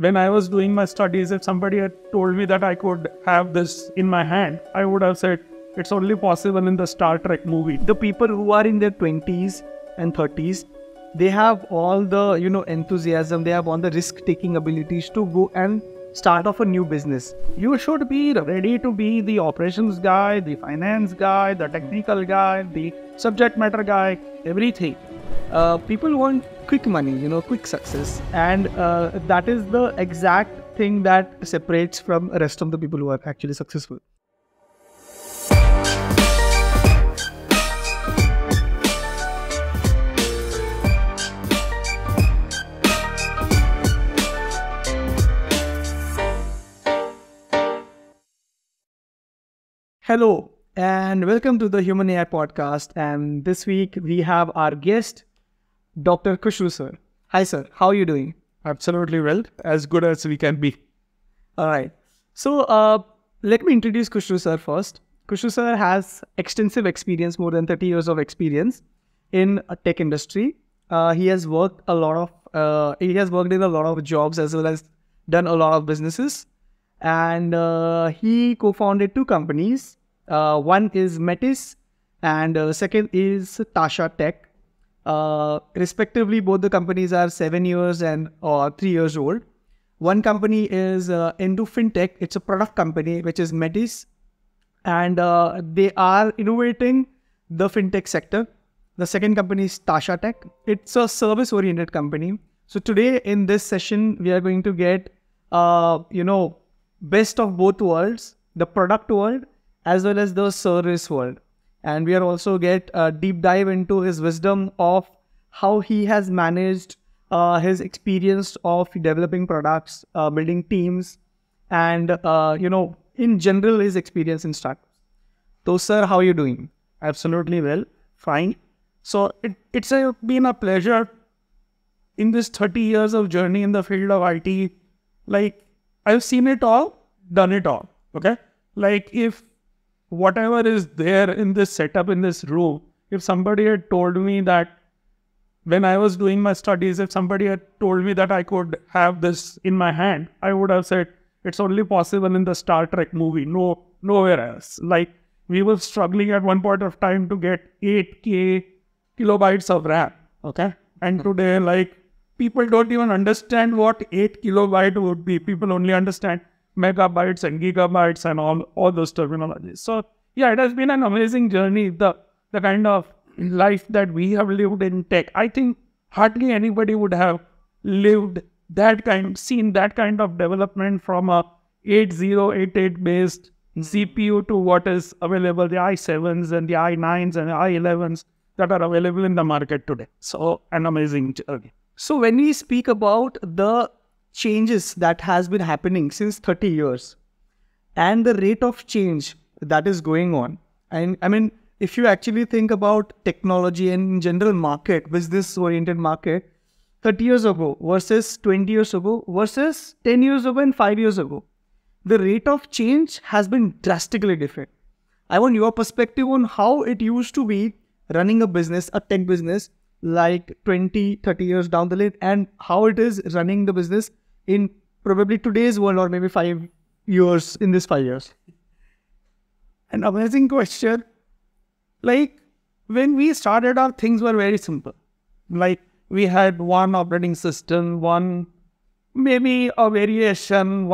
When I was doing my studies, if somebody had told me that I could have this in my hand, I would have said it's only possible in the Star Trek movie. The people who are in their 20s and 30s, they have all the, enthusiasm, they have all the risk-taking abilities to go and start off a new business. You should be ready to be the operations guy, the finance guy, the technical guy, the subject matter guy, everything. People want quick money, quick success. And that is the exact thing that separates from the rest of the people who are actually successful. Hello and welcome to the Human AI podcast. And this week we have our guest, Dr. Kushu sir. Hi sir, how are you doing? Absolutely well, as good as we can be. Alright, so let me introduce Khushru sir first. Khushru sir has extensive experience, more than 30 years of experience in a tech industry. He has worked in a lot of jobs as well as done a lot of businesses. And he co-founded two companies. One is Metis and second is Tasha Tech. Respectively, both the companies are 7 years and 3 years old. One company is into fintech. It's a product company, which is Metis. And they are innovating the fintech sector. The second company is Tasha Tech. It's a service-oriented company. So today in this session, we are going to get, best of both worlds, the product world as well as the service world. And we are also get a deep dive into his wisdom of how he has managed his experience of developing products, building teams, and, in general, his experience in startups. So, sir, how are you doing? Absolutely well, fine. So it's been a pleasure in this 30 years of journey in the field of IT. Like, I've seen it all, done it all, okay? Like, if whatever is there in this setup, in this room, if somebody had told me that when I was doing my studies, if somebody had told me that I could have this in my hand, I would have said it's only possible in the Star Trek movie, nowhere else. Like, we were struggling at one point of time to get 8K kilobytes of RAM, okay? And today, like, people don't even understand what 8 kilobyte would be. People only understand megabytes and gigabytes and all those terminologies. So yeah, it has been an amazing journey. The kind of life that we have lived in tech, I think hardly anybody would have lived seen that kind of development from a 8088 based CPU to what is available, the i7s and the i9s and the i11s that are available in the market today. So an amazing journey. So when we speak about the changes that has been happening since 30 years and the rate of change that is going on, and I mean, if you actually think about technology and in general market, business oriented market, 30 years ago versus 20 years ago versus 10 years ago and 5 years ago, the rate of change has been drastically different. I want your perspective on how it used to be running a business, a tech business, like 20, 30 years down the line, and how it is running the business in probably today's world, or maybe 5 years, in this 5 years. An amazing question. Like, when we started out, things were very simple. Like, we had one operating system, one variation.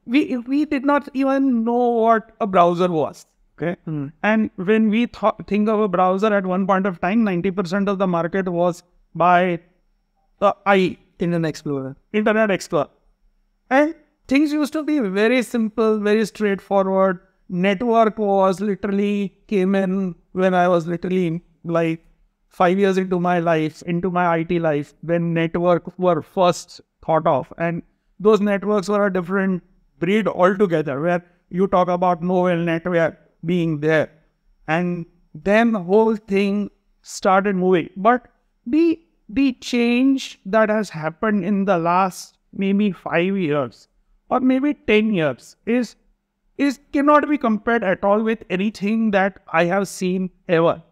We did not even know what a browser was. Okay. And when we think of a browser at one point of time, 90% of the market was by the Internet Explorer. And things used to be very simple, very straightforward. Network was literally came in when I was literally like 5 years into my IT life, when network were first thought of. And those networks were a different breed altogether, where you talk about novel network being there, and then the whole thing started moving. But the change that has happened in the last maybe 5 years or maybe 10 years is cannot be compared at all with anything that I have seen ever.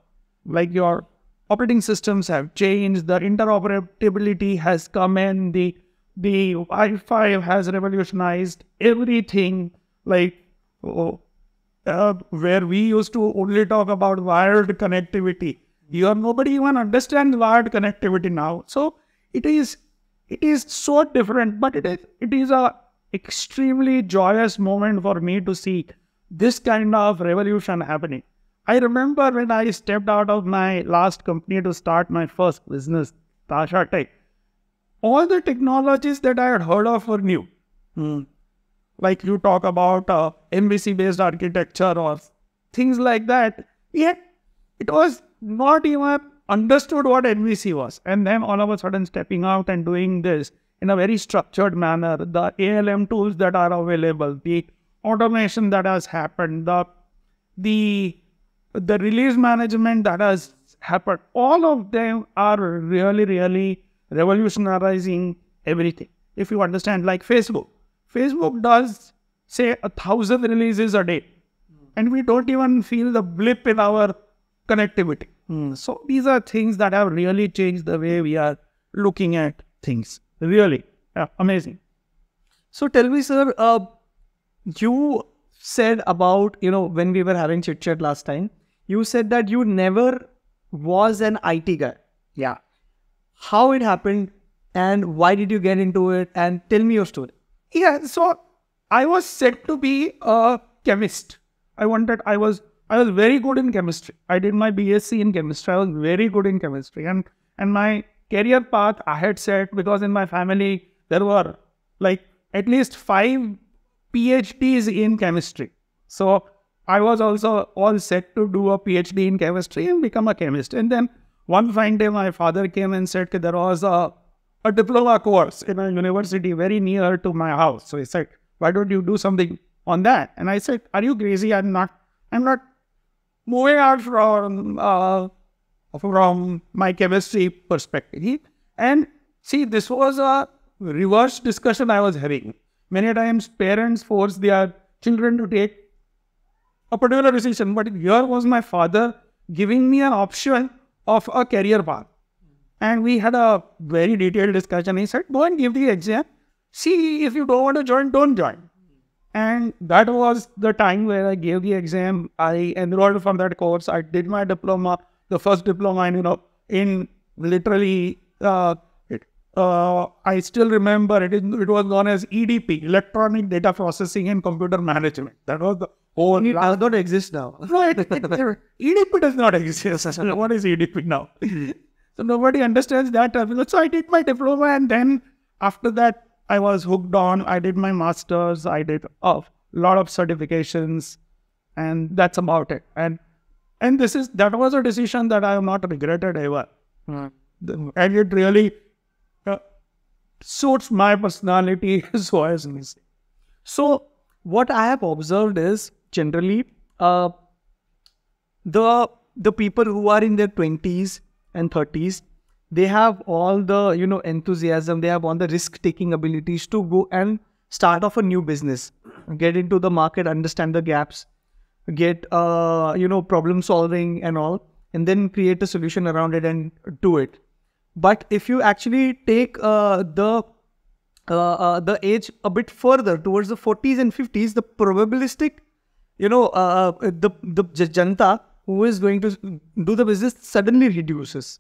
Like, your operating systems have changed, the interoperability has come in, the the Wi-Fi has revolutionized everything. Like where we used to only talk about wired connectivity, nobody even understands wired connectivity now. So it is so different, but it is a extremely joyous moment for me to see this kind of revolution happening. I remember when I stepped out of my last company to start my first business, Tasha Tech, all the technologies that I had heard of were new. Like you talk about MVC-based architecture or things like that. Yet it was not even understood what MVC was. And then all of a sudden stepping out and doing this in a very structured manner, the ALM tools that are available, the automation that has happened, the release management that has happened, all of them are really, really revolutionizing everything. If you understand, like Facebook does say 1,000 releases a day, and we don't even feel the blip in our connectivity. So these are things that have really changed the way we are looking at things. Really, amazing. So tell me, sir, you said about, when we were having chit chat last time, you said that you never was an IT guy. Yeah. How it happened and why did you get into it, and tell me your story. Yeah, so I was set to be a chemist. I was very good in chemistry. I did my BSc in chemistry. I was very good in chemistry. And my career path I had set, because in my family there were like at least 5 PhDs in chemistry. So I was also all set to do a PhD in chemistry and become a chemist. And then one fine day my father came and said that there was a diploma course in a university very near to my house. So he said, why don't you do something on that? And I said, are you crazy? I'm not moving out from my chemistry perspective. And see, this was a reverse discussion I was having. Many times parents force their children to take a particular decision, but here was my father giving me an option of a career path. And we had a very detailed discussion. He said, go and give the exam. See, if you don't want to join, don't join. And that was the time where I gave the exam. I enrolled from that course. I did my diploma, the first diploma in literally, I still remember it was known as EDP, Electronic Data Processing and Computer Management. That was the whole... It does not exist now. No, EDP does not exist. What is EDP now? So nobody understands that. So I did my diploma, and then after that, I was hooked on. I did my master's. I did a lot of certifications, and that's about it. And that was a decision that I have not regretted ever. And it really suits my personality so as me. So what I have observed is generally the people who are in their 20s and 30s, they have all the enthusiasm, they have all the risk-taking abilities to go and start off a new business, get into the market, understand the gaps, get problem solving and all, and then create a solution around it and do it. But if you actually take the age a bit further towards the 40s and 50s, the probabilistic the janta who is going to do the business suddenly reduces.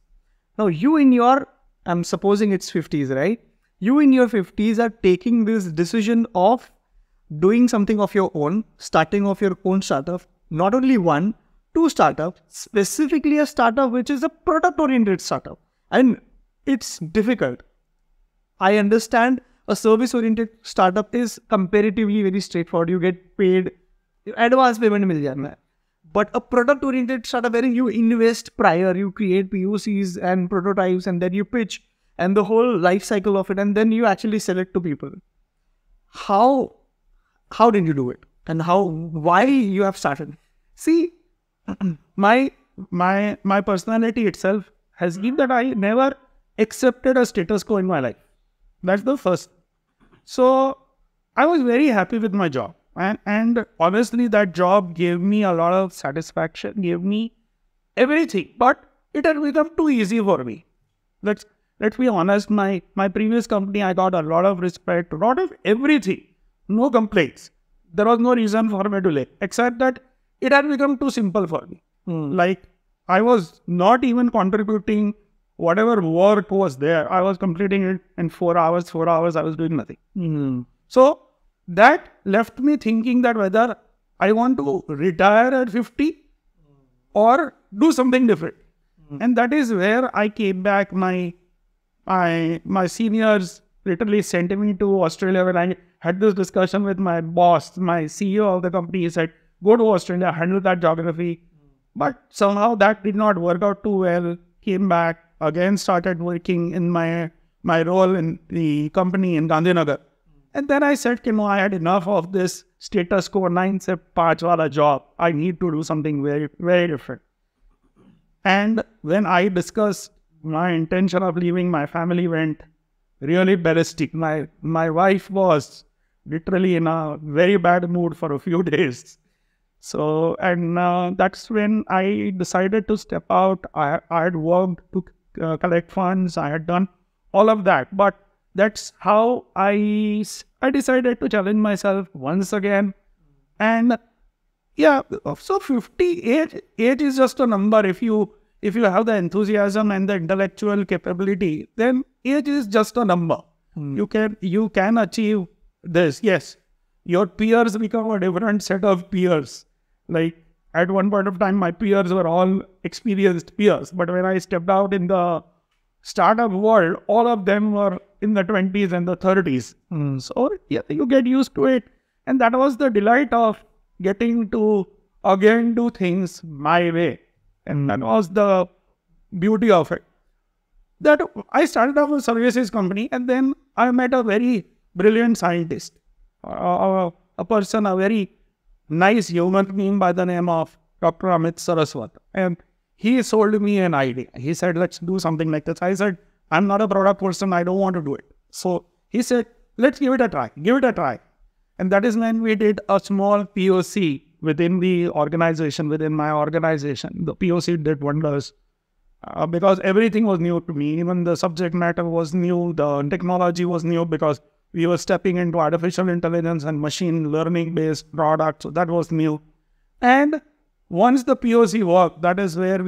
Now you in your, I'm supposing it's 50s, right? You in your 50s are taking this decision of doing something of your own, starting off your own startup, not only 1, 2 startups, specifically a startup which is a product-oriented startup. And it's difficult. I understand a service-oriented startup is comparatively very straightforward. You get paid, advance payment mil jana hai. But a product-oriented startup wherein you invest prior, you create POCs and prototypes, and then you pitch, and the whole life cycle of it, and then you actually sell it to people. How did you do it? And why you have started? See, my personality itself has been that I never accepted a status quo in my life. That's the first. So I was very happy with my job. And honestly, that job gave me a lot of satisfaction, gave me everything. But it had become too easy for me. Let's let's be honest, my previous company, I got a lot of respect, a lot of everything, no complaints. There was no reason for me to leave, except that it had become too simple for me. Like, I was not even contributing whatever work was there. I was completing it in 4 hours, I was doing nothing. So that left me thinking that whether I want to retire at 50 or do something different. And that is where I came back. My seniors literally sent me to Australia when I had this discussion with my boss, my CEO of the company. He said, go to Australia, handle that geography. But somehow that did not work out too well. Came back, again started working in my role in the company in Gandhinagar. And then I said, I had enough of this status quo 9 se 5 wala job. I need to do something very, very different. And when I discussed my intention of leaving, my family went really ballistic. My wife was literally in a very bad mood for a few days. So, and that's when I decided to step out. I had worked to collect funds. I had done all of that. But that's how I decided to challenge myself once again. And yeah, so 50, age is just a number. If you have the enthusiasm and the intellectual capability, then age is just a number. You can achieve this. Yes, your peers become a different set of peers. Like, at one point of time, my peers were all experienced peers. But when I stepped out in the startup world, all of them were in the 20s and the 30s. So yeah, you get used to it. And that was the delight of getting to again do things my way. And that was the beauty of it. That I started off a services company, and then I met a very brilliant scientist, a person, a very nice human being by the name of Dr. Saraswat. And he sold me an idea. He said, let's do something like this. I said, I'm not a product person. I don't want to do it. So he said, let's give it a try. Give it a try. And that is when we did a small POC within the organization, within my organization. The POC did wonders because everything was new to me. Even the subject matter was new. The technology was new because we were stepping into artificial intelligence and machine learning based products. So that was new. And once the POC worked, that is where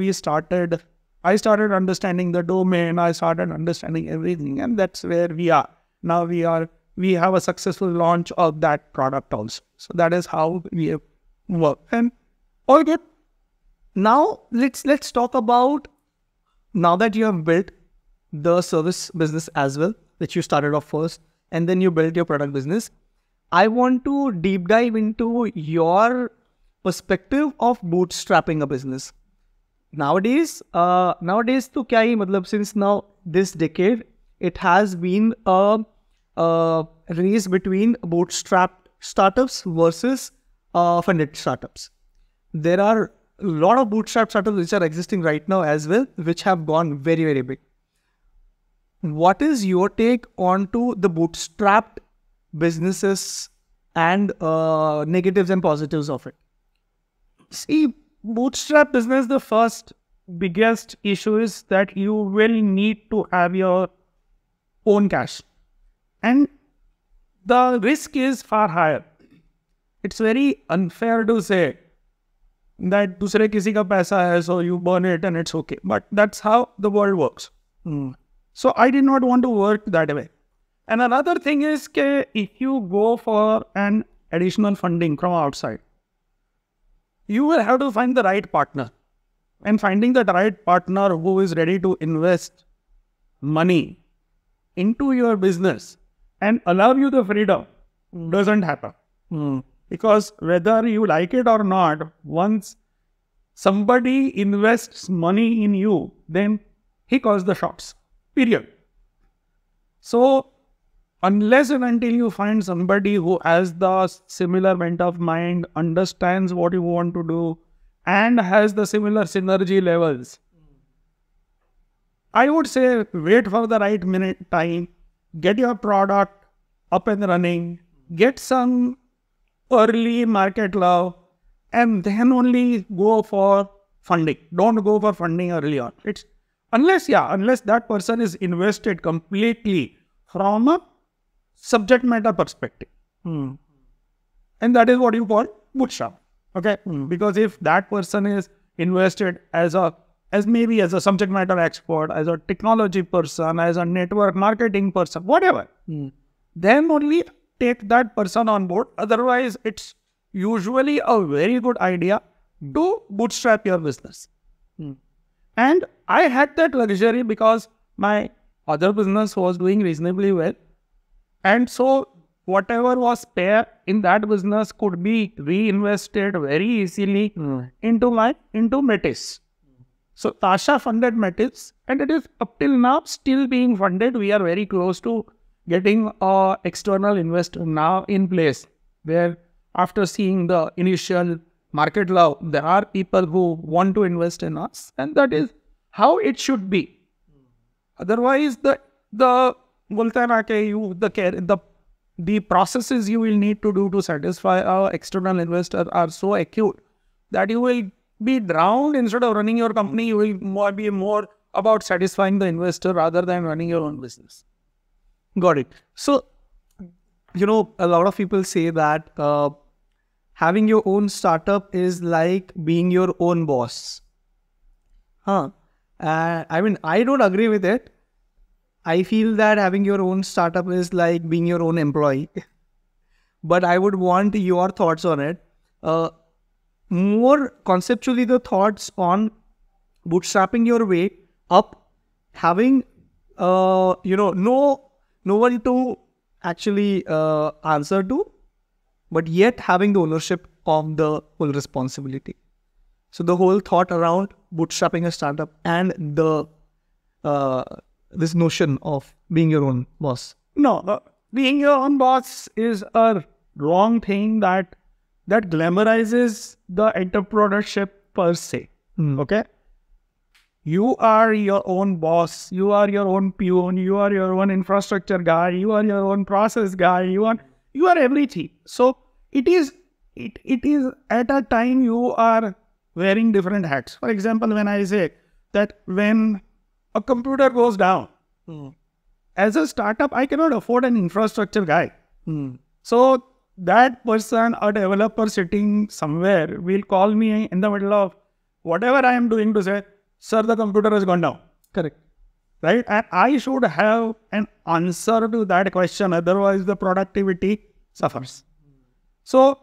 I started understanding the domain. I started understanding everything. And that's where we are. Now we have a successful launch of that product also. So that is how we have worked. And all good. Now let's talk about, now that you have built the service business as well, which you started off first, and then you built your product business. I want to deep dive into your perspective of bootstrapping a business. Nowadays to kya hi, matlab, since now this decade, it has been a race between bootstrapped startups versus funded startups. There are a lot of bootstrap startups which are existing right now as well, which have gone very, very big. What is your take onto the bootstrapped businesses and negatives and positives of it? See, bootstrap business, the first biggest issue is that you will need to have your own cash. And the risk is far higher. It's very unfair to say that dusre kisi ka paisa hai, so you burn it and it's okay. But that's how the world works. So I did not want to work that way. And another thing is that if you go for an additional funding from outside, you will have to find the right partner. And finding the right partner who is ready to invest money into your business and allow you the freedom doesn't happen. Because whether you like it or not, once somebody invests money in you, then he calls the shots. Period. So, unless and until you find somebody who has the similar bent of mind, understands what you want to do, and has the similar synergy levels, I would say wait for the right minute time, get your product up and running, get some early market love, and then only go for funding. Don't go for funding early on. Unless that person is invested completely from a subject matter perspective. And that is what you call bootstrap. Okay. Because if that person is invested as maybe as a subject matter expert, as a technology person, as a network marketing person, whatever, then only take that person on board. Otherwise, it's usually a very good idea to bootstrap your business. And I had that luxury because my other business was doing reasonably well. And so whatever was spare in that business could be reinvested very easily into Metis. So Tasha funded Metis, and it is up till now still being funded. We are very close to getting an external investor now in place, where after seeing the initial market love, there are people who want to invest in us, and that is how it should be. Otherwise, the processes you will need to do to satisfy our external investor are so acute that you will be drowned. Instead of running your company, you will be more about satisfying the investor rather than running your own business. Got it. So, a lot of people say that having your own startup is like being your own boss. I don't agree with it. I feel that having your own startup is like being your own employee. But I would want your thoughts on it. More conceptually, the thoughts on bootstrapping your way up, having no one to actually answer to, but yet having the ownership of the whole responsibility. So the whole thought around bootstrapping a startup and the this notion of being your own boss. No, being your own boss is a wrong thing that glamorizes the entrepreneurship per se. Okay? You are your own boss. You are your own peon. You are your own infrastructure guy. You are your own process guy. You are everything. So it is at a time you are wearing different hats. For example, when I say that when a computer goes down, as a startup, I cannot afford an infrastructure guy. So that person, a developer sitting somewhere, will call me in the middle of whatever I am doing to say, sir, the computer has gone down. Correct. Right? And I should have an answer to that question. Otherwise, the productivity suffers. So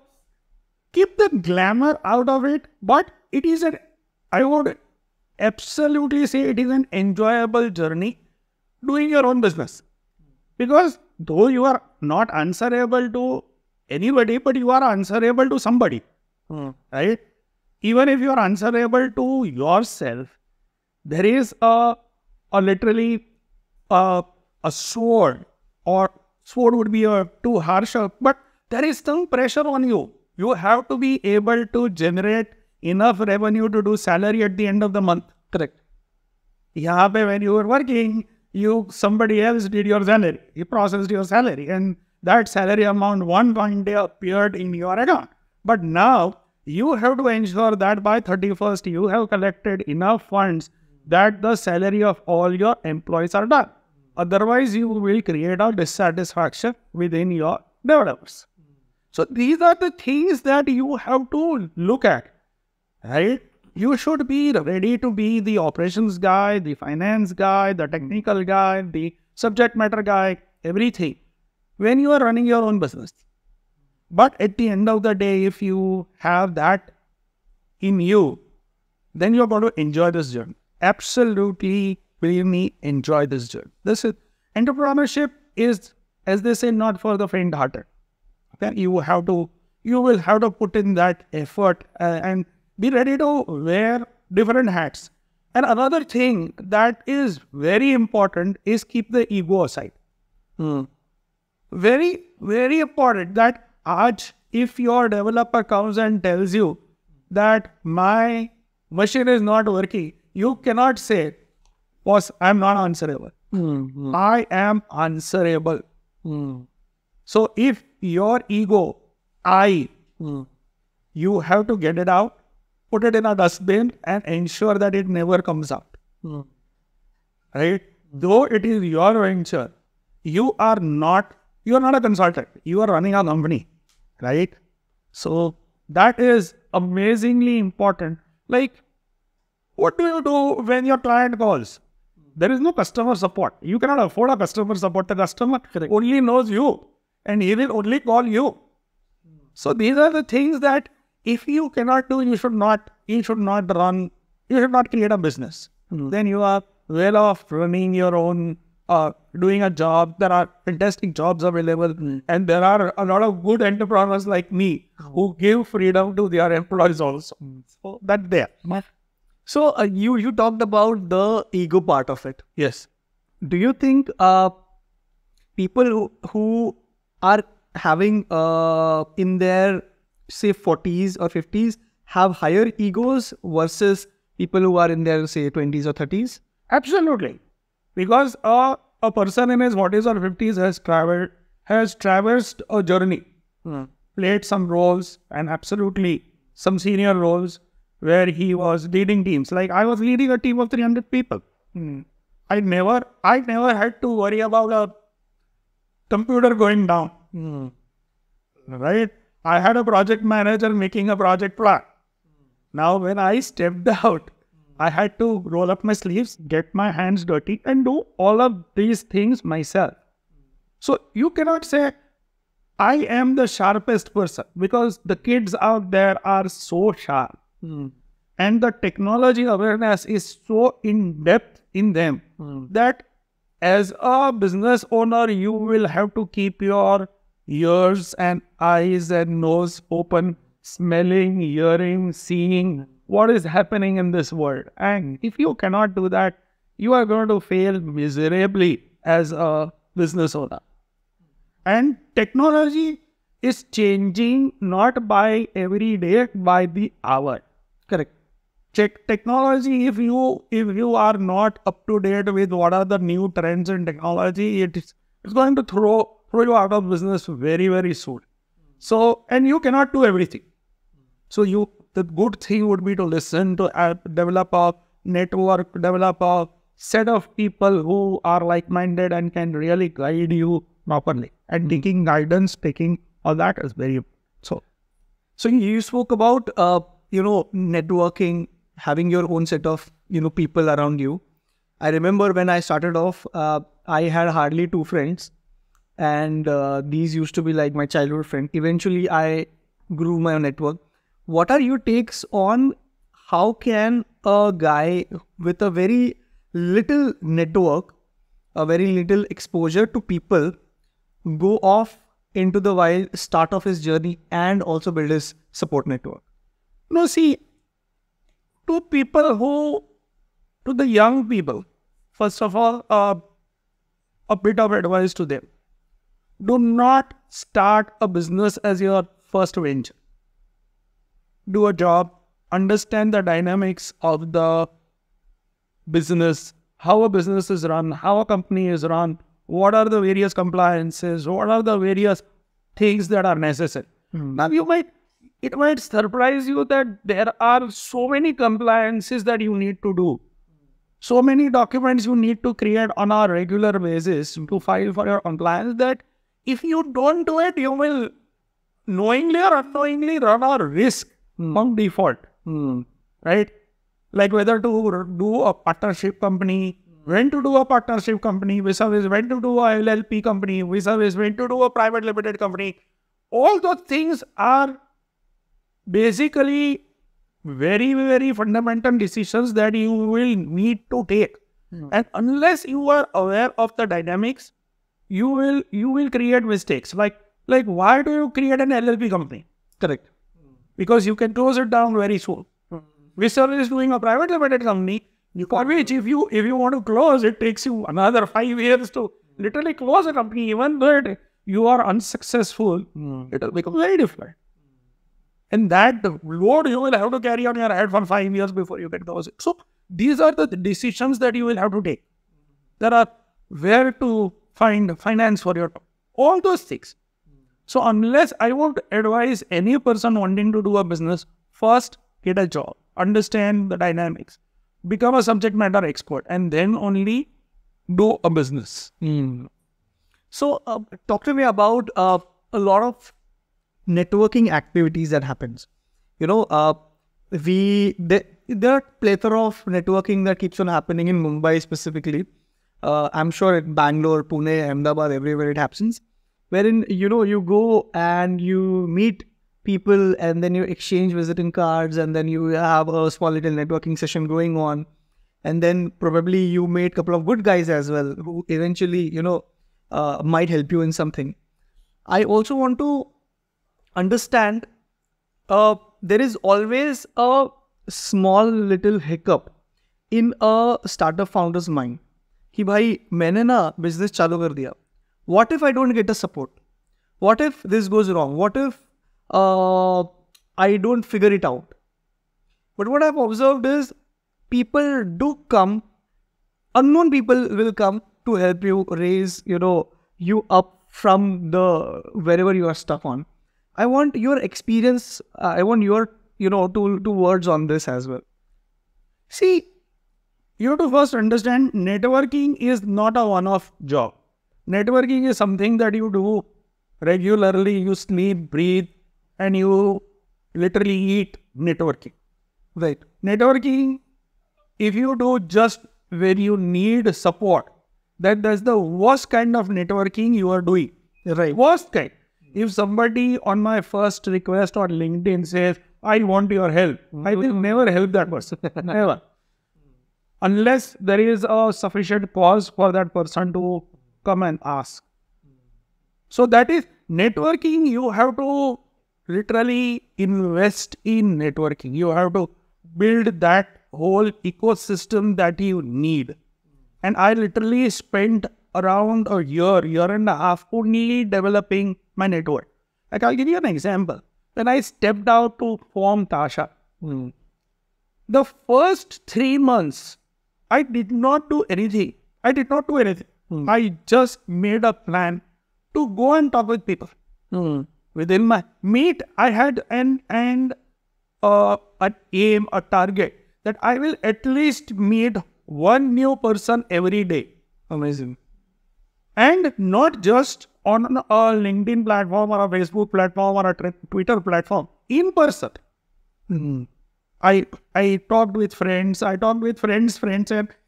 keep the glamour out of it. But it is I would absolutely say it is an enjoyable journey doing your own business. Because though you are not answerable to anybody, but you are answerable to somebody. Right? Even if you are answerable to yourself, there is a literally a sword, or sword would be too harsh, but there is some pressure on you. You have to be able to generate enough revenue to do salary at the end of the month. Correct. When you were working, somebody else did your salary. He processed your salary, and that salary amount one day appeared in your account. But now you have to ensure that by 31st you have collected enough funds that the salary of all your employees are done. Otherwise, you will create a dissatisfaction within your developers. So these are the things that you have to look at, right? You should be ready to be the operations guy, the finance guy, the technical guy, the subject matter guy, everything, when you are running your own business. But at the end of the day, if you have that in you, then you're going to enjoy this journey. Absolutely, believe me, enjoy this journey. Entrepreneurship is, as they say, not for the faint-hearted. Okay? You will have to put in that effort and be ready to wear different hats. And another thing that is very important is keep the ego aside. Very, very important that if your developer comes and tells you that my machine is not working, you cannot say, boss, I am not answerable. I am answerable. So if your ego, you have to get it out, put it in a dustbin and ensure that it never comes out. right? Though it is your venture, you are not a consultant. You are running a company, right? So that is amazingly important. Like, what do you do when your client calls? There is no customer support. You cannot afford a customer support. The customer only knows you and he will only call you. So these are the things that if you cannot do, you should not create a business. Then you are well off running your own, doing a job. There are fantastic jobs available, and there are a lot of good entrepreneurs like me who give freedom to their employees also. So that's there. So you talked about the ego part of it. Yes. Do you think people who are having in their say 40s or 50s have higher egos versus people who are in their say 20s or 30s? Absolutely. Because a person in his 40s or 50s has traversed a journey, played some roles, and absolutely some senior roles where he was leading teams. Like I was leading a team of 300 people. I never had to worry about a computer going down. Right? I had a project manager making a project plan. Now when I stepped out, I had to roll up my sleeves, get my hands dirty, and do all of these things myself. So you cannot say, I am the sharpest person, because the kids out there are so sharp. And the technology awareness is so in depth in them that as a business owner, you will have to keep your ears and eyes and nose open, smelling, hearing, seeing what is happening in this world. And if you cannot do that, you are going to fail miserably as a business owner. And technology is changing not by every day, by the hour. Correct. Check technology. If you are not up to date with what are the new trends in technology, it's going to throw you out of business very, very soon. So, and you cannot do everything. So the good thing would be to listen to develop a network, develop a set of people who are like-minded and can really guide you properly. And taking guidance, taking all that is very important. So you spoke about networking, having your own set of people around you. I remember when I started off, I had hardly 2 friends, and these used to be like my childhood friend. Eventually, I grew my network. What are your takes on how can a guy with a very little network, a very little exposure to people, go off into the wild, start off his journey, and also build his support network? No, see, to the young people, first of all, a bit of advice to them. Do not start a business as your first venture. Do a job, understand the dynamics of the business, how a business is run, how a company is run, what are the various compliances, what are the various things that are necessary. Now it might surprise you that there are so many compliances that you need to do. So many documents you need to create on a regular basis to file for your compliance that if you don't do it, you will knowingly or unknowingly run a risk on default. Right? Like whether to do a partnership company, when to do a partnership company, vis-a-vis when to do a LLP company, vis-a-vis when to do a private limited company. All those things are basically very, very fundamental decisions that you will need to take. And unless you are aware of the dynamics, you will create mistakes. Like why do you create an LLP company? Correct. Because you can close it down very soon. Vishal is doing a private limited company, for which if you want to close, it takes you another 5 years to literally close a company. Even though you are unsuccessful, it will become very difficult. And that load you will have to carry on your head for 5 years before you can close it. So these are the decisions that you will have to take. There are where to find finance for your all those things. So unless I would advise any person wanting to do a business, first get a job, understand the dynamics, become a subject matter expert, and then only do a business. So, talk to me about a lot of networking activities that happens. You know, there are plethora of networking that keeps on happening in Mumbai specifically. I'm sure in Bangalore, Pune, Ahmedabad, everywhere it happens. Wherein, you know, you go and you meet people and then you exchange visiting cards and then you have a small little networking session going on. And then probably you meet a couple of good guys as well who eventually, you know, might help you in something. I also want to understand there is always a small little hiccup in a startup founder's mind. कि भाई मैंने ना business चालू कर दिया. What if I don't get the support? What if this goes wrong? What if I don't figure it out? But what I've observed is people do come, unknown people will come to help you raise, you know, you up from the wherever you are stuck on. I want your experience. I want your, you know, two words on this as well. See, you have to first understand networking is not a one-off job. Networking is something that you do regularly. You sleep, breathe, and you literally eat networking. Right. Networking, if you do just where you need support, that's the worst kind of networking you are doing. Right. Worst kind. If somebody on my first request on LinkedIn says, I want your help, I will never help that person. Never. Unless there is a sufficient cause for that person to come and ask. So that is networking. You have to literally invest in networking. You have to build that whole ecosystem that you need. And I literally spent around a year and a half only developing my network. Like, I'll give you an example. When I stepped out to form Tasha, the first 3 months, I did not do anything. I just made a plan to go and talk with people. Within my meet, I had an aim, a target that I will at least meet one new person every day. Amazing. And not just on a LinkedIn platform or a Facebook platform or a Twitter platform, in person. I talked with friends, and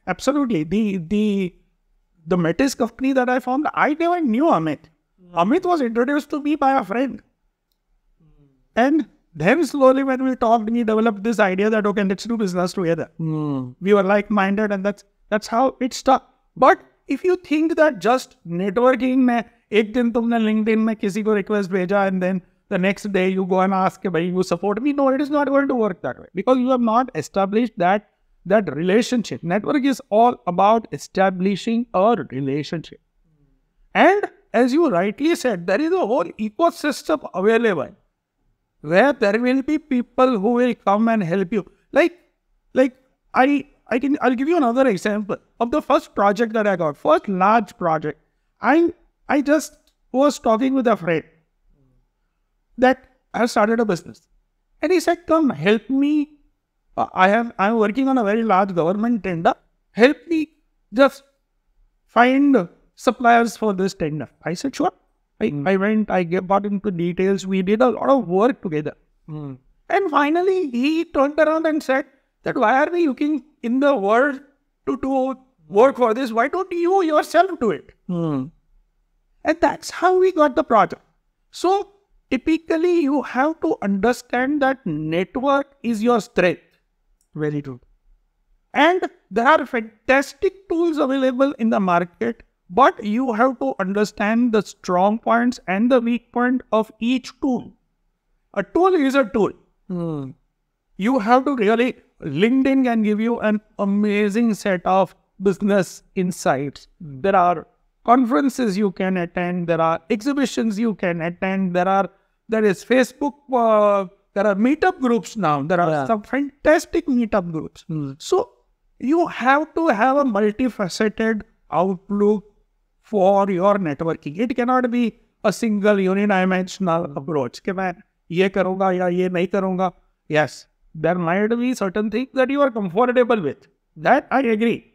absolutely, the Metis company that I formed, I never knew Amit. Amit was introduced to me by a friend. And then slowly when we talked, we developed this idea that, okay, let's do business together. We were like-minded, and that's how it stuck. But if you think that just networking में एक दिन तुमने LinkedIn में किसी को request भेजा and then the next day you go and ask, भाई, you support me? No, it is not going to work that way because you have not established that relationship. Network is all about establishing a relationship. And as you rightly said, there is a whole ecosystem available where there will be people who will come and help you. I'll give you another example of the first project that I got, first large project. I just was talking with a friend that I have started a business. And he said, come help me. I'm working on a very large government tender. Help me just find suppliers for this tender. I said, sure. I went, I got into details. We did a lot of work together. And finally, he turned around and said that why are we looking in the world to do work for this? Why don't you yourself do it? And that's how we got the project. So typically, you have to understand that network is your strength. Very true. And there are fantastic tools available in the market, but you have to understand the strong points and the weak point of each tool. A tool is a tool. You have to really, LinkedIn can give you an amazing set of business insights. There are conferences you can attend, there are exhibitions you can attend, there is Facebook, there are meetup groups now, there are some fantastic meetup groups. So you have to have a multifaceted outlook for your networking. It cannot be a single unidimensional approach. कि मैं ये करूँगा या ये नहीं करूँगा. Yes, there might be certain things that you are comfortable with. That I agree.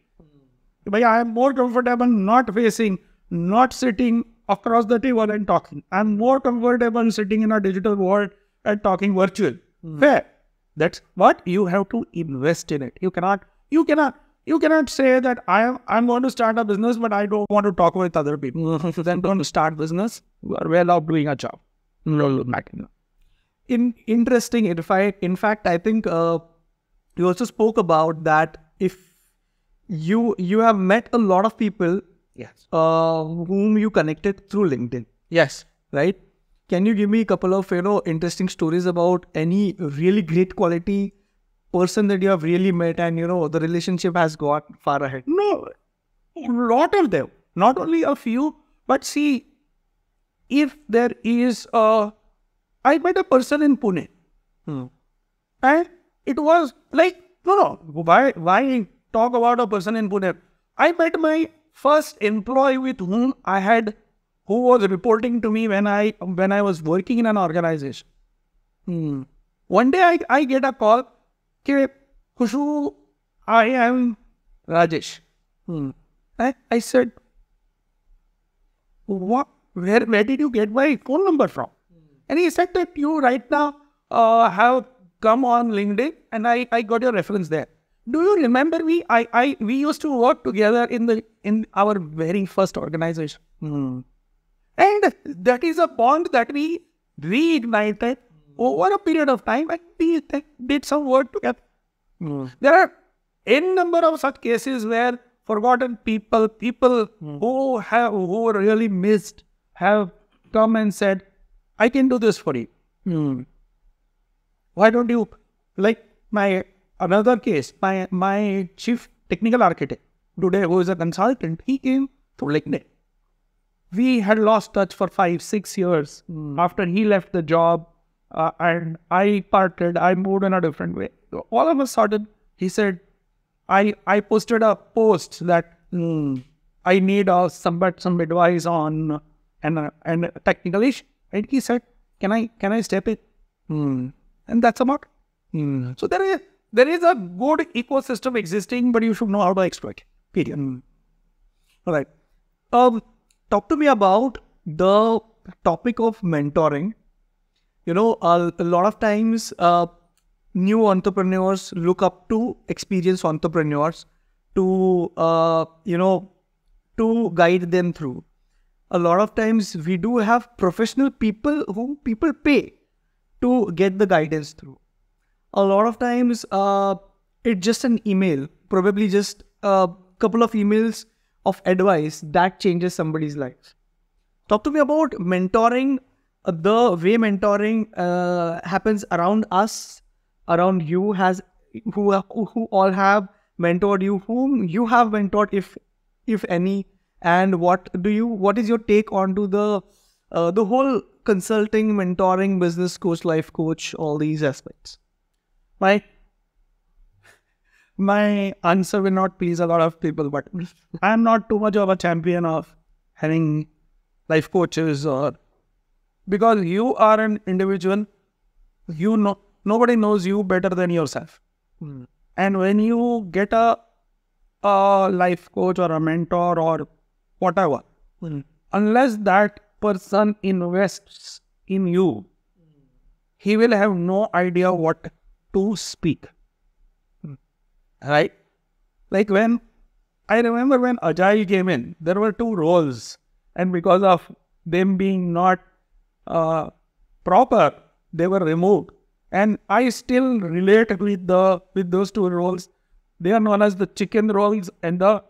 But I am more comfortable not facing, not sitting across the table and talking. I'm more comfortable sitting in a digital world and talking virtual. Fair. That's what you have to invest in it. You cannot say that I'm going to start a business, but I don't want to talk with other people. Then don't start business. You are well off doing a job. No matter. Interesting. In fact, I think you also spoke about that if you have met a lot of people, Yes. whom you connected through LinkedIn, Yes. right? Can you give me a couple of interesting stories about any really great quality person that you have really met and the relationship has got far ahead? No, a lot of them. Not only a few, but see, if there is I met a person in Pune, and it was like, why talk about a person in Pune? I met my first employee with whom who was reporting to me when I was working in an organization. One day I get a call, okay, Khushru, I am Rajesh. I said, what? Where did you get my phone number from? And he said that you right now have come on LinkedIn and I got your reference there. Do you remember me? We used to work together in our very first organization. And that is a bond that we reignited over a period of time and we did some work together. There are n number of such cases where forgotten people who were really missed have come and said, I can do this for you. Why don't you, like another case, my chief technical architect today, who is a consultant, he came through LinkedIn. We had lost touch for 5-6 years after he left the job and I parted, I moved in a different way. All of a sudden, he said, I posted a post that I need some advice on and technical issue. And he said, can I step in? And that's about it. So there is a good ecosystem existing, but you should know how to exploit it. Period. All right. Talk to me about the topic of mentoring. A lot of times new entrepreneurs look up to experienced entrepreneurs to guide them through. A lot of times we do have professional people whom people pay to get the guidance through. A lot of times it's just an email, probably just a couple of emails of advice that changes somebody's life. Talk to me about mentoring, the way mentoring happens around us, around you, who all have mentored you, whom you have mentored, if any, and what is your take onto the whole consulting, mentoring, business coach, life coach, all these aspects? My answer will not please a lot of people, but I am not too much of a champion of having life coaches, or because you are an individual, nobody knows you better than yourself. And when you get a life coach or a mentor or whatever, unless that person invests in you, he will have no idea what to speak. Right? Like I remember when Agile came in, there were 2 roles, and because of them being not proper, they were removed. And I still relate with those 2 roles. They are known as the chicken roles and the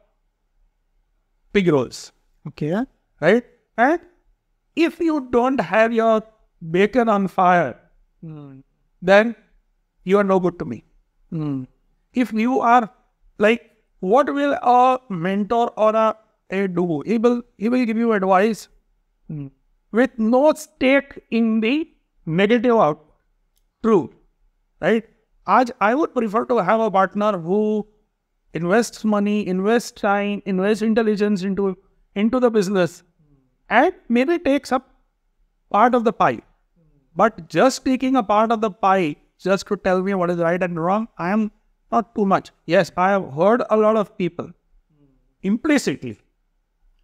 pig roles. Okay. Right? And if you don't have your bacon on fire, then you are no good to me. If you are like, what will a mentor or a do? He will give you advice with no stake in the negative output. True, right? I would prefer to have a partner who invests money, invests time, invests intelligence into the business, and maybe takes up part of the pie. But just taking a part of the pie just to tell me what is right and wrong, I am not too much. Yes, I have heard a lot of people implicitly,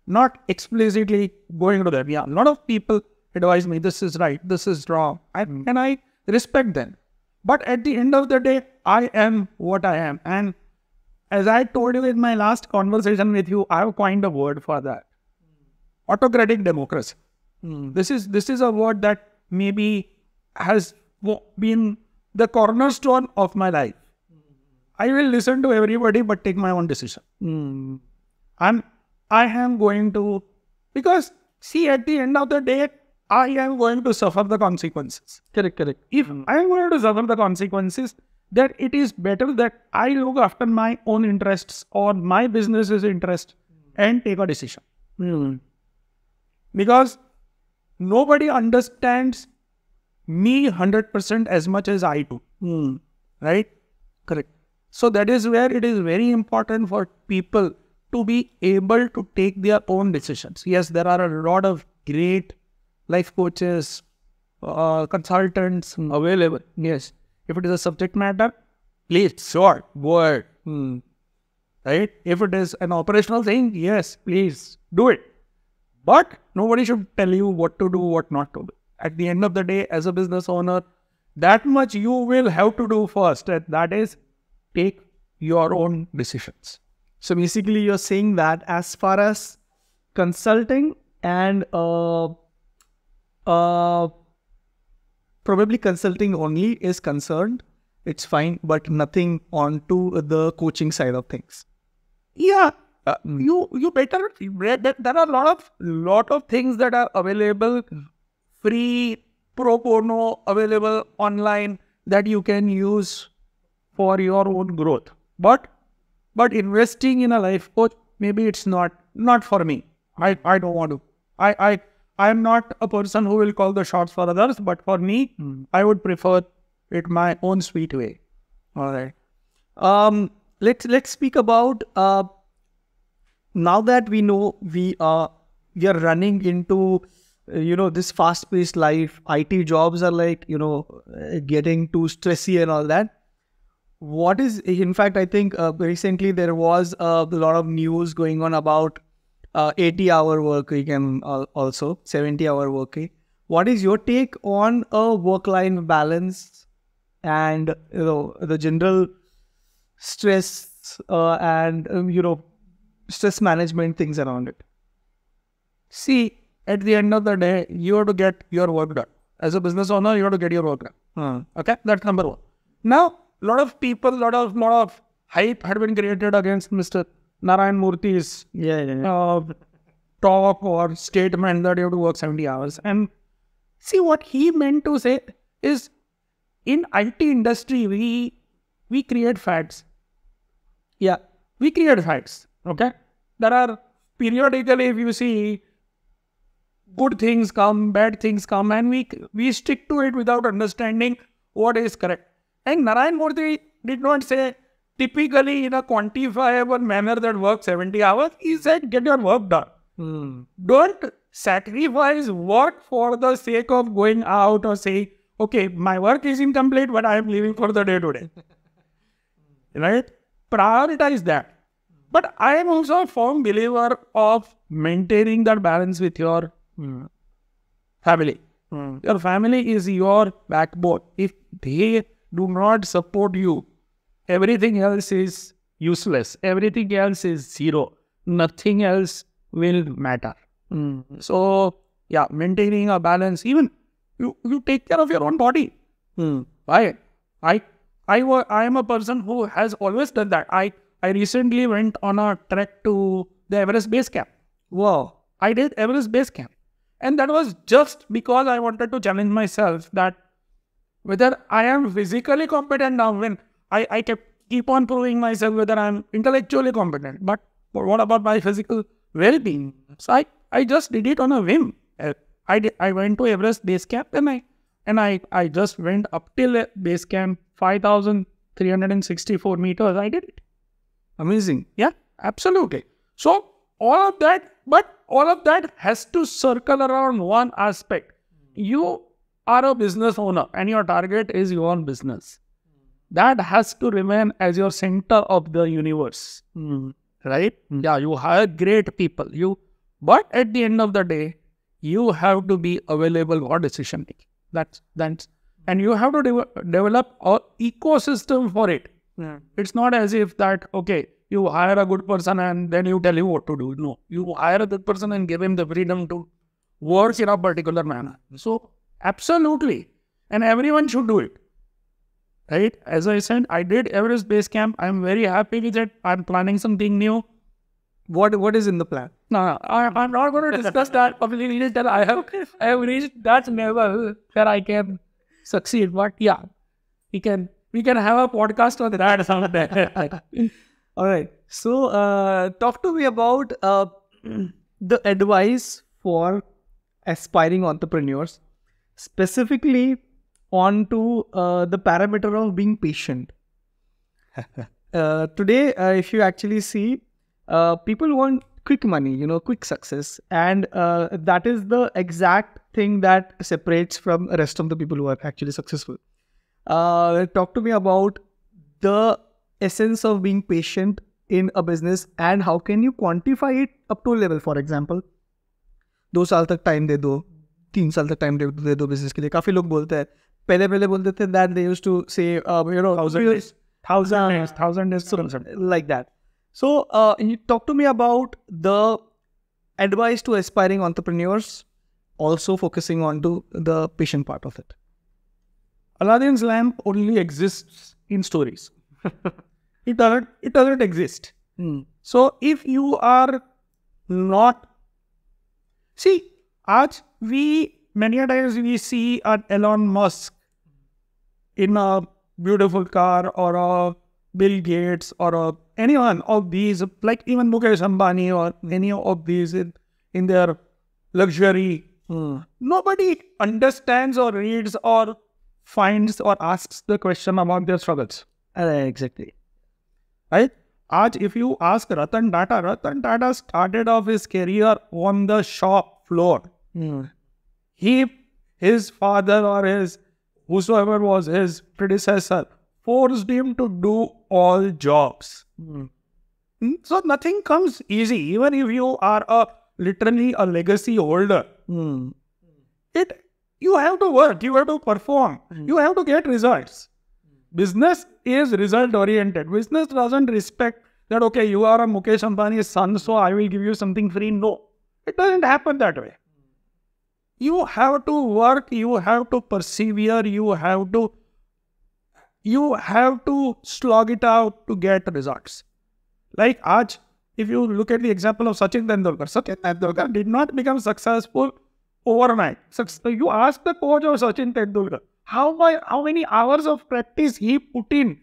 not explicitly going to them. Yeah, a lot of people advise me, this is right, this is wrong, and I respect them. But at the end of the day, I am what I am. And as I told you in my last conversation with you, I have coined a word for that. Autocratic democracy. This is a word that maybe has been the cornerstone of my life. I will listen to everybody but take my own decision. And I am going to, because see, at the end of the day, I am going to suffer the consequences. Correct. If I am going to suffer the consequences, then it is better that I look after my own interests or my business's interest and take a decision. Because nobody understands me 100% as much as I do. Right? Correct. So that is where it is very important for people to be able to take their own decisions. Yes, there are a lot of great life coaches, consultants available. Yes. If it is a subject matter, please, sure, go ahead. Right? If it is an operational thing, yes, please do it. But nobody should tell you what to do, what not to do. At the end of the day, as a business owner, that much you will have to do first. And that is take your own decisions. So basically, you're saying that as far as consulting and probably consulting only is concerned, it's fine, but nothing onto the coaching side of things. Yeah, you better. There are a lot of things that are available, free, pro bono, available online that you can use for your own growth. But investing in a life coach, maybe it's not for me. I don't want to. I am not a person who will call the shots for others, but for me, I would prefer it my own sweet way. All right. Let's speak about now that we know we are running into this fast-paced life. IT jobs are like getting too stressy and all that. What is, in fact, I think recently there was a lot of news going on about 80-hour work week and also 70-hour work week. What is your take on a work-life balance and the general stress and stress management things around it? See, at the end of the day, you have to get your work done. As a business owner, you have to get your work done. Okay, that's number one. Now, a lot of people, lot of hype had been created against Mr. Narayan Murthy's talk or statement that you have to work 70 hours. And see, what he meant to say is, in IT industry, we create fads. Yeah, we create fads. Okay, there are periodically, if you see, good things come, bad things come, and we stick to it without understanding what is correct. And Narayan Murthy did not say typically in a quantifiable manner that work 70 hours. He said, get your work done. Don't sacrifice work for the sake of going out or say, okay, my work is incomplete, but I am leaving for the day today. Right? Prioritize that. But I am also a firm believer of maintaining that balance with your family. Your family is your backbone. If they do not support you, everything else is useless. Everything else is zero. Nothing else will matter. So, yeah, maintaining a balance. Even you take care of your own body. Why? I am a person who has always done that. I recently went on a trek to the Everest Base Camp. Wow. I did Everest Base Camp. And that was just because I wanted to challenge myself that whether I am physically competent now, when I keep on proving myself whether I am intellectually competent. But what about my physical well-being? So I just did it on a whim. I went to Everest Base Camp and I just went up till base camp, 5,364 meters. I did it. Amazing. Yeah, absolutely. So all of that has to circle around one aspect. You are a business owner and your target is your own business. That has to remain as your center of the universe. right? Yeah, you hire great people. But at the end of the day, you have to be available for decision making. And you have to develop an ecosystem for it. It's not as if that, okay, you hire a good person and then you tell him what to do. No, you hire a good person and give him the freedom to work in a particular manner. So, absolutely. And everyone should do it. Right? As I said, I did Everest Base Camp. I'm very happy with it. I'm planning something new. What is in the plan? No, I'm not going to discuss that publicly. That I have reached that level where I can succeed. But yeah, we can have a podcast on that someday. All right. So talk to me about the advice for aspiring entrepreneurs, specifically onto the parameter of being patient. Today, if you actually see, people want quick money, quick success. And that is the exact thing that separates from the rest of the people who are actually successful. Talk to me about the essence of being patient in a business and how can you quantify it up to a level. For example, 2 साल तक time दे दो, 3 साल तक time दे दो business के लिए. काफी लोग बोलते हैं, पहले बोलते थे that they used to say, 1,000 days, like that. So, you talk to me about the advice to aspiring entrepreneurs, also focusing on to the patient part of it. Aladdin's lamp only exists in stories. It doesn't exist. So if you are not, see, many a times we see an Elon Musk in a beautiful car, or a Bill Gates, or anyone of these, like even Mukesh Ambani or any of these in their luxury. Nobody understands or reads or finds or asks the question about their struggles. Exactly. Right? If you ask Ratan Tata started off his career on the shop floor. His father or whosoever was his predecessor forced him to do all jobs. So nothing comes easy. Even if you are literally a legacy holder, you have to work, you have to perform, you have to get results. Business is result oriented. Business doesn't respect that, okay, you are a Mukesh Ambani's son, so I will give you something free. No, it doesn't happen that way. You have to work, you have to persevere, you have to slog it out to get results. Like if you look at the example of Sachin Tendulkar did not become successful overnight. So you ask the coach of Sachin Tendulkar, how many hours of practice he put in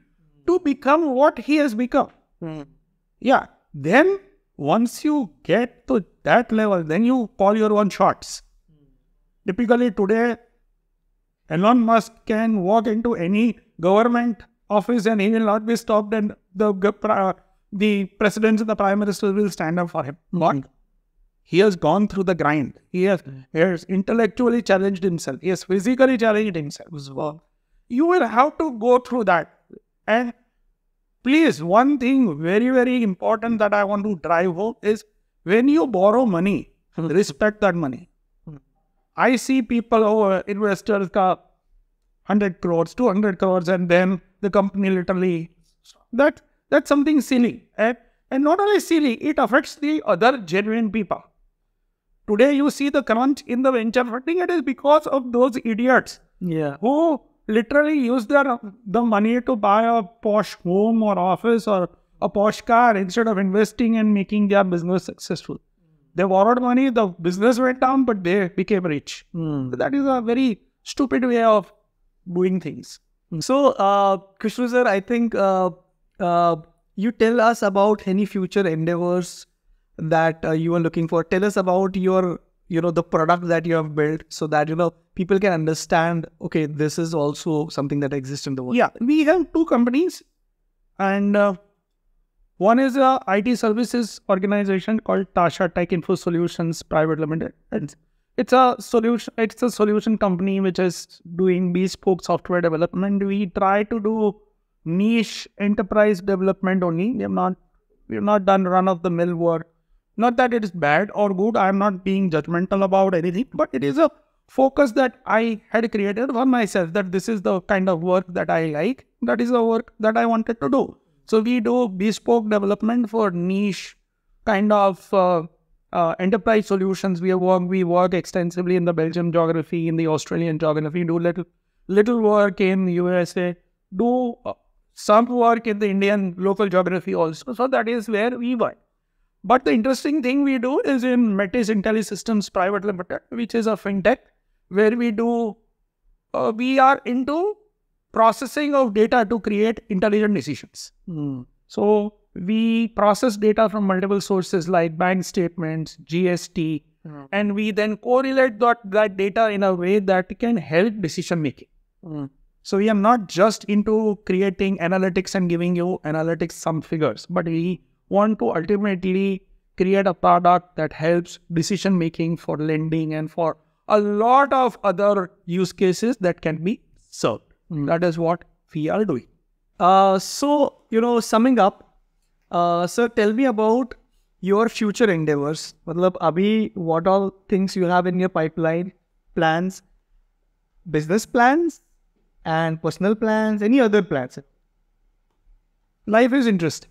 to become what he has become. Yeah. Then once you get to that level, then you call your own shots. Typically today, Elon Musk can walk into any government office and he will not be stopped, and the presidents and the prime minister will stand up for him. But he has gone through the grind. He has intellectually challenged himself. He has physically challenged himself. You will have to go through that. And please, one thing very, very important that I want to drive home is, when you borrow money, respect that money. I see people, investors, 100 crores, 200 crores, and then the company literally, that's something silly. And not only silly, it affects the other genuine people. Today you see the crunch in the venture funding, it is because of those idiots who literally use the money to buy a posh home or office or a posh car instead of investing and making their business successful. They borrowed money, the business went down, but they became rich. That is a very stupid way of doing things. So, Khushru sir, I think you tell us about any future endeavors that you are looking for. Tell us about your, the product that you have built, so that, people can understand, okay, this is also something that exists in the world. Yeah, we have 2 companies, and one is a IT services organization called Tasha Tech Info Solutions Private Limited. It's a solution company which is doing bespoke software development. We try to do niche enterprise development only. We have not done run-of-the-mill work. Not that it is bad or good. I am not being judgmental about anything, but it is a focus that I had created for myself, that this is the kind of work that I like. That is the work that I wanted to do. So we do bespoke development for niche kind of enterprise solutions. We work extensively in the Belgian geography, in the Australian geography, do little work in USA, do some work in the Indian local geography also. So that is where we work. But the interesting thing we do is in Metis IntelliSystems Private Limited, which is a fintech, where we are into processing of data to create intelligent decisions. So we process data from multiple sources like bank statements, GST, and we then correlate that data in a way that can help decision making. So we are not just into creating analytics and giving you analytics some figures, but we want to ultimately create a product that helps decision making for lending and for a lot of other use cases that can be served. That is what we are doing. So, summing up, sir, tell me about your future endeavors. Matlab, abhi, what all things you have in your pipeline, plans, business plans, and personal plans, any other plans? Life is interesting.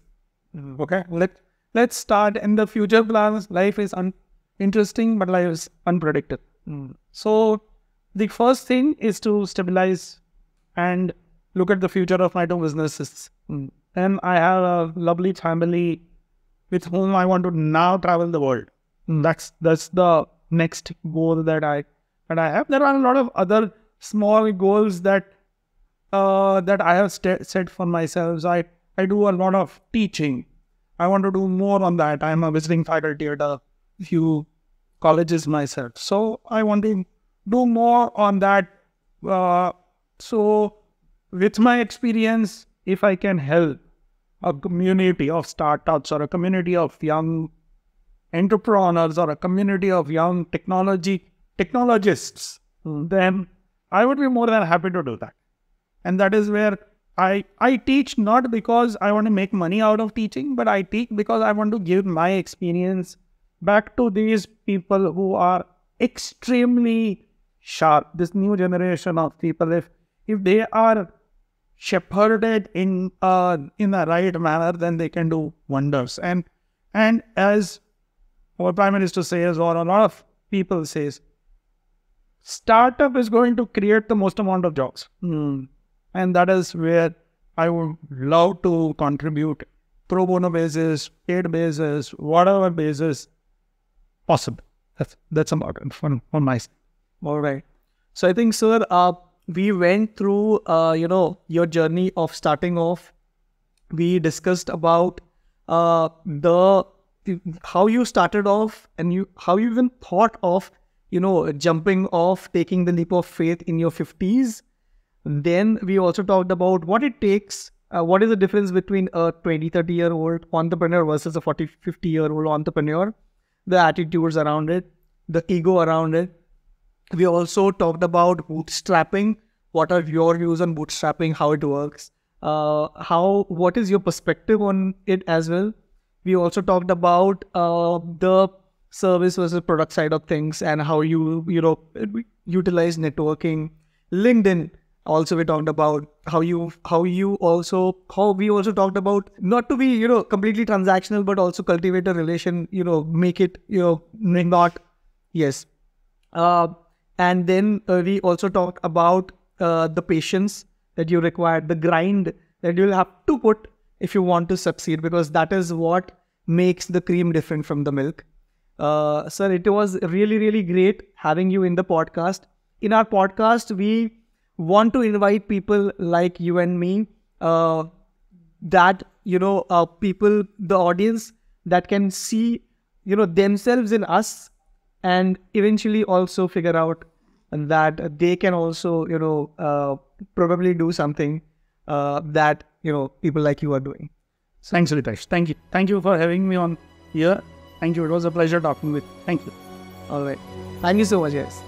Okay, let's start in the future plans. Life is interesting, but life is unpredictable. So the first thing is to stabilize and look at the future of my two businesses. And I have a lovely family with whom I want to now travel the world. That's the next goal that I have. There are a lot of other small goals that I have set for myself. I do a lot of teaching. I want to do more on that. I'm a visiting faculty at a few colleges myself. So I want to do more on that. So with my experience, if I can help a community of startups or a community of young entrepreneurs or a community of young technologists, then I would be more than happy to do that. And that is where I teach not because I want to make money out of teaching, but I teach because I want to give my experience back to these people who are extremely sharp. This new generation of people, if they are shepherded in the right manner, then they can do wonders. And as our Prime Minister says, or a lot of people says, startup is going to create the most amount of jobs. And that is where I would love to contribute, pro bono basis, paid basis, whatever basis possible. That's about it on my side. All right. So I think, sir, we went through, your journey of starting off. We discussed about how you started off and how you even thought of, jumping off, taking the leap of faith in your 50s. Then we also talked about what it takes, what is the difference between a 20, 30-year-old entrepreneur versus a 40, 50-year-old entrepreneur, the attitudes around it, the ego around it. We also talked about bootstrapping. What are your views on bootstrapping, how it works, what is your perspective on it as well. We also talked about the service versus product side of things and how you utilize networking, LinkedIn. Also, we talked about how we also talked about not to be, completely transactional, but also cultivate a relation, make it, not, yes. And then we also talked about the patience that you require, the grind that you'll have to put if you want to succeed, because that is what makes the cream different from the milk. Sir, it was really, really great having you in the podcast. In our podcast, we want to invite people like you and me, that, people, the audience that can see, themselves in us, and eventually also figure out that they can also, probably do something that, people like you are doing. Thanks, Ritesh. Thank you. Thank you for having me on here. Thank you. It was a pleasure talking with you. Thank you. All right. Thank you so much, yes.